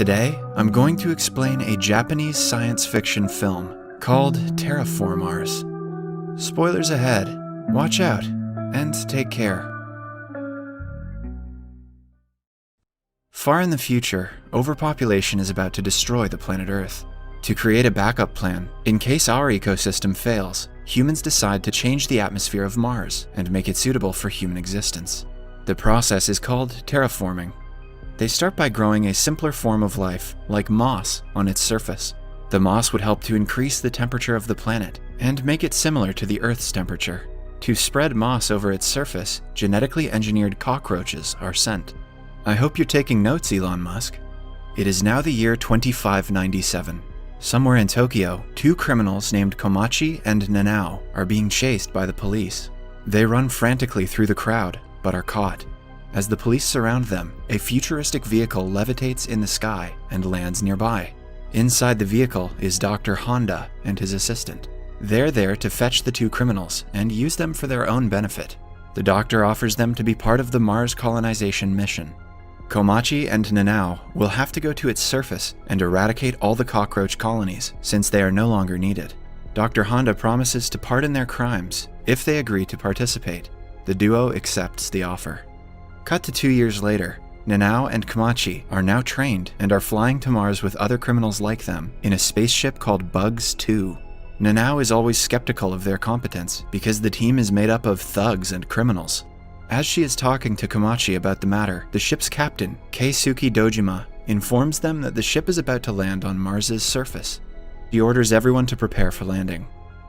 Today, I'm going to explain a Japanese science fiction film called Terraformars. Spoilers ahead, watch out, and take care. Far in the future, overpopulation is about to destroy the planet Earth. To create a backup plan, in case our ecosystem fails, humans decide to change the atmosphere of Mars and make it suitable for human existence. The process is called terraforming. They start by growing a simpler form of life, like moss, on its surface. The moss would help to increase the temperature of the planet and make it similar to the Earth's temperature. To spread moss over its surface, genetically engineered cockroaches are sent. I hope you're taking notes, Elon Musk. It is now the year 2597. Somewhere in Tokyo, two criminals named Komachi and Nanao are being chased by the police. They run frantically through the crowd, but are caught. As the police surround them, a futuristic vehicle levitates in the sky and lands nearby. Inside the vehicle is Dr. Honda and his assistant. They're there to fetch the two criminals and use them for their own benefit. The doctor offers them to be part of the Mars colonization mission. Komachi and Nanao will have to go to its surface and eradicate all the cockroach colonies since they are no longer needed. Dr. Honda promises to pardon their crimes if they agree to participate. The duo accepts the offer. Cut to 2 years later, Nanao and Komachi are now trained and are flying to Mars with other criminals like them in a spaceship called Bugs 2. Nanao is always skeptical of their competence because the team is made up of thugs and criminals. As she is talking to Komachi about the matter, the ship's captain, Keisuke Dojima, informs them that the ship is about to land on Mars's surface. He orders everyone to prepare for landing.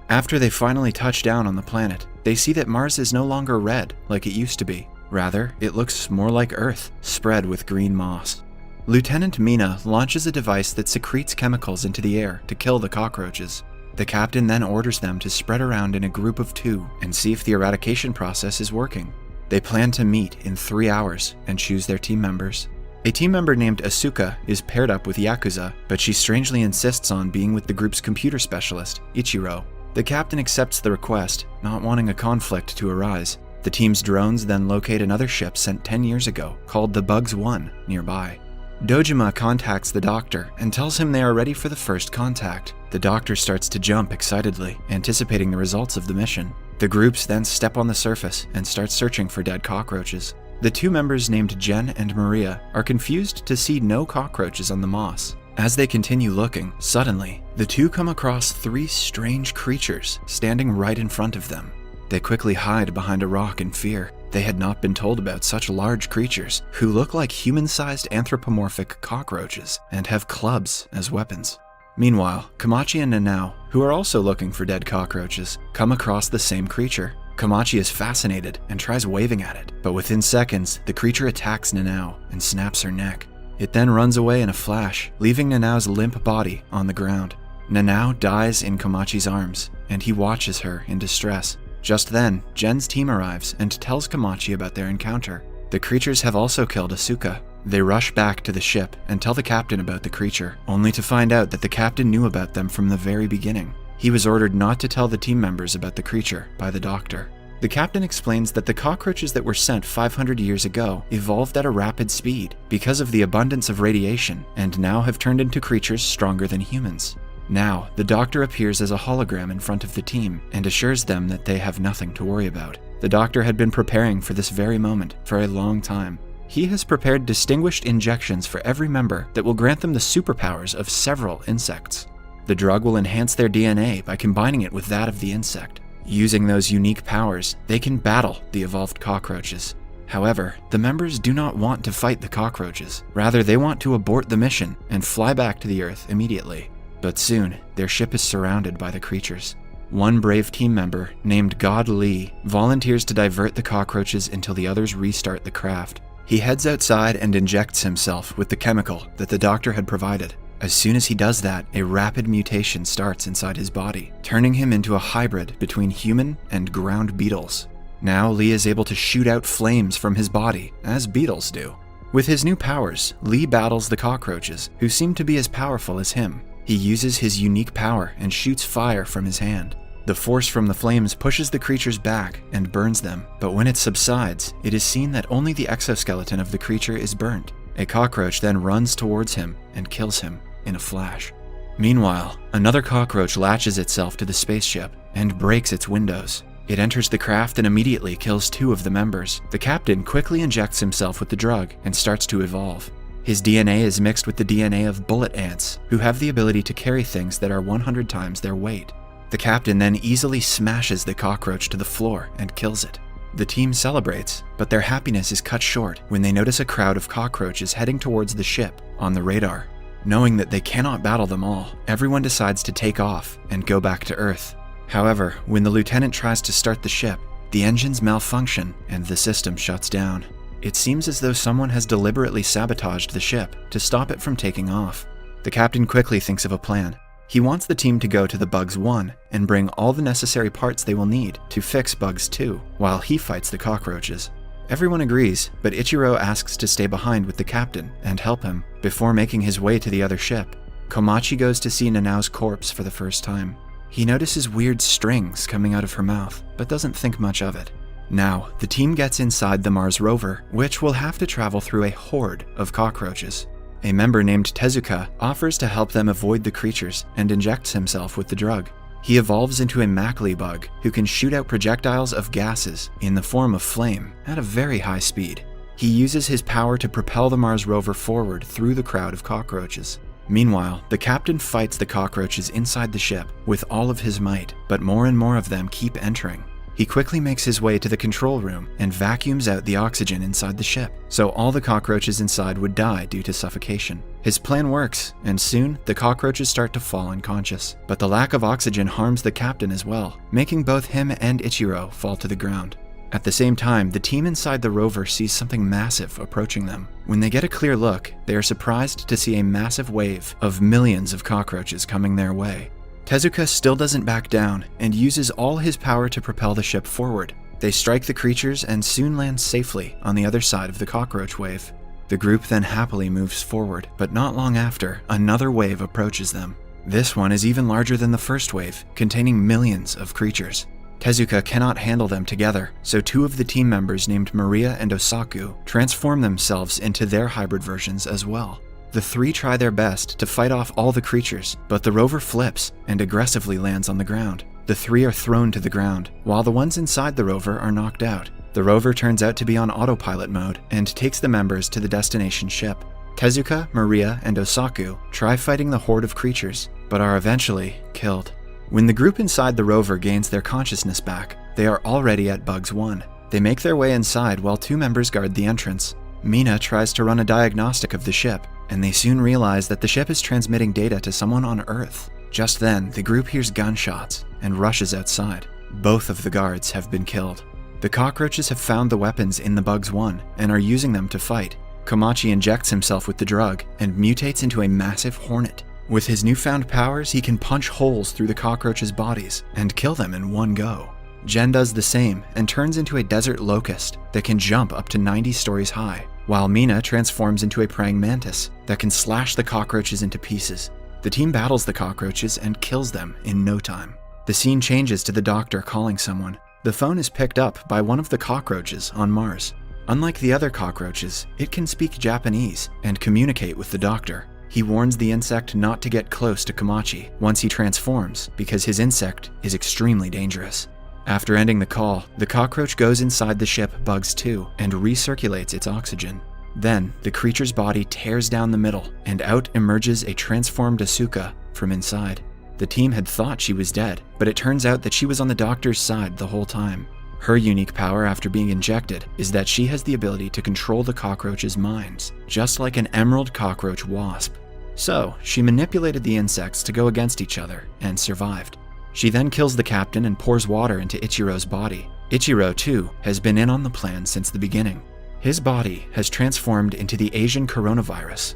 After they finally touch down on the planet, they see that Mars is no longer red like it used to be. Rather, it looks more like Earth, spread with green moss. Lieutenant Mina launches a device that secretes chemicals into the air to kill the cockroaches. The captain then orders them to spread around in a group of 2 and see if the eradication process is working. They plan to meet in 3 hours and choose their team members. A team member named Asuka is paired up with Yakuza, but she strangely insists on being with the group's computer specialist, Ichiro. The captain accepts the request, not wanting a conflict to arise. The team's drones then locate another ship sent 10 years ago, called the Bugs 1, nearby. Dojima contacts the doctor and tells him they are ready for the first contact. The doctor starts to jump excitedly, anticipating the results of the mission. The groups then step on the surface and start searching for dead cockroaches. The 2 members named Jen and Maria are confused to see no cockroaches on the moss. As they continue looking, suddenly, the 2 come across 3 strange creatures standing right in front of them. They quickly hide behind a rock in fear. They had not been told about such large creatures who look like human-sized anthropomorphic cockroaches and have clubs as weapons. Meanwhile, Komachi and Nanao, who are also looking for dead cockroaches, come across the same creature. Komachi is fascinated and tries waving at it, but within seconds, the creature attacks Nanao and snaps her neck. It then runs away in a flash, leaving Nanao's limp body on the ground. Nanao dies in Komachi's arms, and he watches her in distress. Just then, Jen's team arrives and tells Komachi about their encounter. The creatures have also killed Asuka. They rush back to the ship and tell the captain about the creature, only to find out that the captain knew about them from the very beginning. He was ordered not to tell the team members about the creature by the doctor. The captain explains that the cockroaches that were sent 500 years ago evolved at a rapid speed because of the abundance of radiation and now have turned into creatures stronger than humans. Now, the doctor appears as a hologram in front of the team and assures them that they have nothing to worry about. The doctor had been preparing for this very moment for a long time. He has prepared distinguished injections for every member that will grant them the superpowers of several insects. The drug will enhance their DNA by combining it with that of the insect. Using those unique powers, they can battle the evolved cockroaches. However, the members do not want to fight the cockroaches. Rather, they want to abort the mission and fly back to the Earth immediately. But soon, their ship is surrounded by the creatures. One brave team member, named God Lee, volunteers to divert the cockroaches until the others restart the craft. He heads outside and injects himself with the chemical that the doctor had provided. As soon as he does that, a rapid mutation starts inside his body, turning him into a hybrid between human and ground beetles. Now Lee is able to shoot out flames from his body, as beetles do. With his new powers, Lee battles the cockroaches, who seem to be as powerful as him. He uses his unique power and shoots fire from his hand. The force from the flames pushes the creatures back and burns them, but when it subsides, it is seen that only the exoskeleton of the creature is burnt. A cockroach then runs towards him and kills him in a flash. Meanwhile, another cockroach latches itself to the spaceship and breaks its windows. It enters the craft and immediately kills 2 of the members. The captain quickly injects himself with the drug and starts to evolve. His DNA is mixed with the DNA of bullet ants, who have the ability to carry things that are 100 times their weight. The captain then easily smashes the cockroach to the floor and kills it. The team celebrates, but their happiness is cut short when they notice a crowd of cockroaches heading towards the ship on the radar. Knowing that they cannot battle them all, everyone decides to take off and go back to Earth. However, when the lieutenant tries to start the ship, the engines malfunction and the system shuts down. It seems as though someone has deliberately sabotaged the ship to stop it from taking off. The captain quickly thinks of a plan. He wants the team to go to the Bugs 1 and bring all the necessary parts they will need to fix Bugs 2, while he fights the cockroaches. Everyone agrees, but Ichiro asks to stay behind with the captain and help him before making his way to the other ship. Komachi goes to see Nanao's corpse for the first time. He notices weird strings coming out of her mouth, but doesn't think much of it. Now, the team gets inside the Mars rover, which will have to travel through a horde of cockroaches. A member named Tezuka offers to help them avoid the creatures and injects himself with the drug. He evolves into a Mackley bug who can shoot out projectiles of gases in the form of flame at a very high speed. He uses his power to propel the Mars rover forward through the crowd of cockroaches. Meanwhile, the captain fights the cockroaches inside the ship with all of his might, but more and more of them keep entering. He quickly makes his way to the control room and vacuums out the oxygen inside the ship, so all the cockroaches inside would die due to suffocation. His plan works, and soon the cockroaches start to fall unconscious. But the lack of oxygen harms the captain as well, making both him and Ichiro fall to the ground. At the same time, the team inside the rover sees something massive approaching them. When they get a clear look, they are surprised to see a massive wave of millions of cockroaches coming their way. Tezuka still doesn't back down and uses all his power to propel the ship forward. They strike the creatures and soon land safely on the other side of the cockroach wave. The group then happily moves forward, but not long after, another wave approaches them. This one is even larger than the first wave, containing millions of creatures. Tezuka cannot handle them together, so 2 of the team members named Maria and Osaku transform themselves into their hybrid versions as well. The 3 try their best to fight off all the creatures, but the rover flips and aggressively lands on the ground. The 3 are thrown to the ground, while the ones inside the rover are knocked out. The rover turns out to be on autopilot mode and takes the members to the destination ship. Tezuka, Maria, and Osaku try fighting the horde of creatures, but are eventually killed. When the group inside the rover gains their consciousness back, they are already at Bugs 1. They make their way inside while 2 members guard the entrance. Mina tries to run a diagnostic of the ship, and they soon realize that the ship is transmitting data to someone on Earth. Just then, the group hears gunshots and rushes outside. Both of the guards have been killed. The cockroaches have found the weapons in the Bugs 1 and are using them to fight. Komachi injects himself with the drug and mutates into a massive hornet. With his newfound powers, he can punch holes through the cockroaches' bodies and kill them in one go. Jen does the same and turns into a desert locust that can jump up to 90 stories high, while Mina transforms into a praying mantis that can slash the cockroaches into pieces. The team battles the cockroaches and kills them in no time. The scene changes to the doctor calling someone. The phone is picked up by one of the cockroaches on Mars. Unlike the other cockroaches, it can speak Japanese and communicate with the doctor. He warns the insect not to get close to Komachi once he transforms because his insect is extremely dangerous. After ending the call, the cockroach goes inside the ship Bugs 2 and recirculates its oxygen. Then, the creature's body tears down the middle, and out emerges a transformed Asuka from inside. The team had thought she was dead, but it turns out that she was on the doctor's side the whole time. Her unique power after being injected is that she has the ability to control the cockroaches' minds, just like an emerald cockroach wasp. So, she manipulated the insects to go against each other and survived. She then kills the captain and pours water into Ichiro's body. Ichiro, too, has been in on the plan since the beginning. His body has transformed into the Asian coronavirus,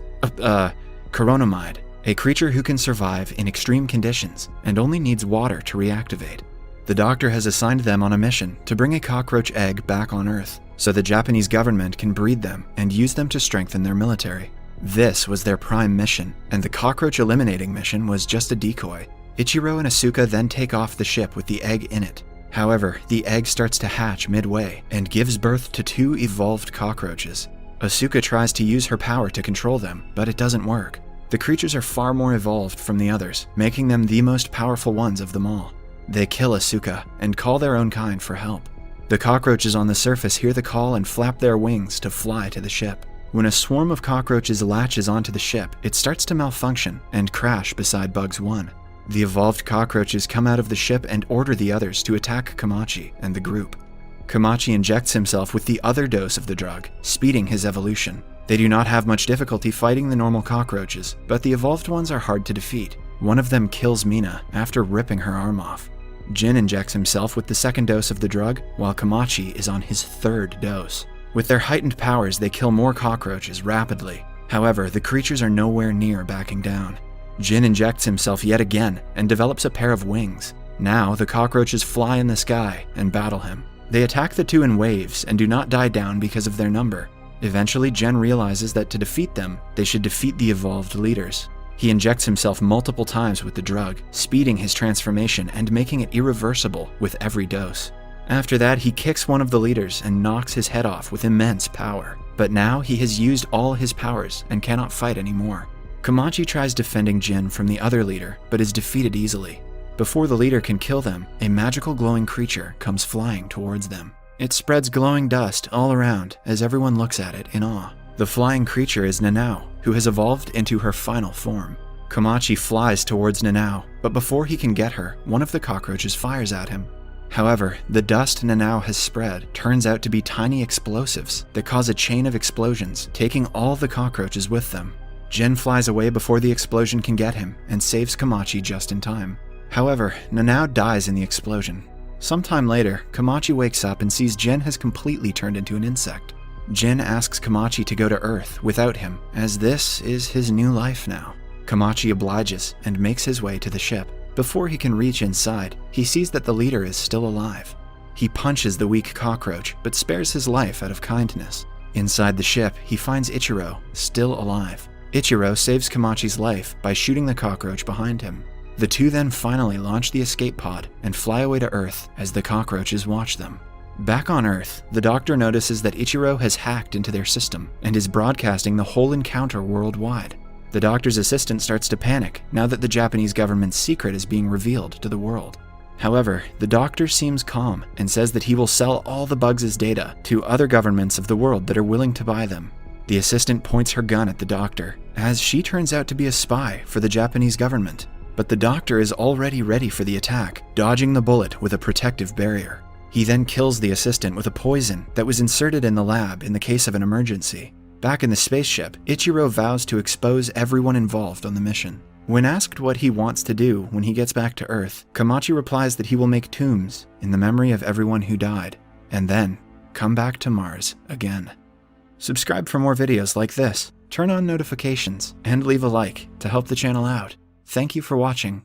coronamide, a creature who can survive in extreme conditions and only needs water to reactivate. The doctor has assigned them on a mission to bring a cockroach egg back on Earth, so the Japanese government can breed them and use them to strengthen their military. This was their prime mission, and the cockroach eliminating mission was just a decoy. Ichiro and Asuka then take off the ship with the egg in it. However, the egg starts to hatch midway and gives birth to 2 evolved cockroaches. Asuka tries to use her power to control them, but it doesn't work. The creatures are far more evolved from the others, making them the most powerful ones of them all. They kill Asuka and call their own kind for help. The cockroaches on the surface hear the call and flap their wings to fly to the ship. When a swarm of cockroaches latches onto the ship, it starts to malfunction and crash beside Bugs 1. The evolved cockroaches come out of the ship and order the others to attack Komachi and the group. Komachi injects himself with the other dose of the drug, speeding his evolution. They do not have much difficulty fighting the normal cockroaches, but the evolved ones are hard to defeat. One of them kills Mina after ripping her arm off. Jin injects himself with the second dose of the drug, while Komachi is on his third dose. With their heightened powers, they kill more cockroaches rapidly. However, the creatures are nowhere near backing down. Jin injects himself yet again and develops a pair of wings. Now, the cockroaches fly in the sky and battle him. They attack the two in waves and do not die down because of their number. Eventually, Jin realizes that to defeat them, they should defeat the evolved leaders. He injects himself multiple times with the drug, speeding his transformation and making it irreversible with every dose. After that, he kicks one of the leaders and knocks his head off with immense power. But now he has used all his powers and cannot fight anymore. Komachi tries defending Jin from the other leader, but is defeated easily. Before the leader can kill them, a magical glowing creature comes flying towards them. It spreads glowing dust all around as everyone looks at it in awe. The flying creature is Nanao, who has evolved into her final form. Komachi flies towards Nanao, but before he can get her, one of the cockroaches fires at him. However, the dust Nanao has spread turns out to be tiny explosives that cause a chain of explosions, taking all the cockroaches with them. Jin flies away before the explosion can get him and saves Komachi just in time. However, Nanao dies in the explosion. Sometime later, Komachi wakes up and sees Jin has completely turned into an insect. Jin asks Komachi to go to Earth without him, as this is his new life now. Komachi obliges and makes his way to the ship. Before he can reach inside, he sees that the leader is still alive. He punches the weak cockroach, but spares his life out of kindness. Inside the ship, he finds Ichiro, still alive. Ichiro saves Komachi's life by shooting the cockroach behind him. The two then finally launch the escape pod and fly away to Earth as the cockroaches watch them. Back on Earth, the doctor notices that Ichiro has hacked into their system and is broadcasting the whole encounter worldwide. The doctor's assistant starts to panic now that the Japanese government's secret is being revealed to the world. However, the doctor seems calm and says that he will sell all the Bugs' data to other governments of the world that are willing to buy them. The assistant points her gun at the doctor, as she turns out to be a spy for the Japanese government. But the doctor is already ready for the attack, dodging the bullet with a protective barrier. He then kills the assistant with a poison that was inserted in the lab in the case of an emergency. Back in the spaceship, Ichiro vows to expose everyone involved on the mission. When asked what he wants to do when he gets back to Earth, Komachi replies that he will make tombs in the memory of everyone who died, and then come back to Mars again. Subscribe for more videos like this, turn on notifications, and leave a like to help the channel out. Thank you for watching.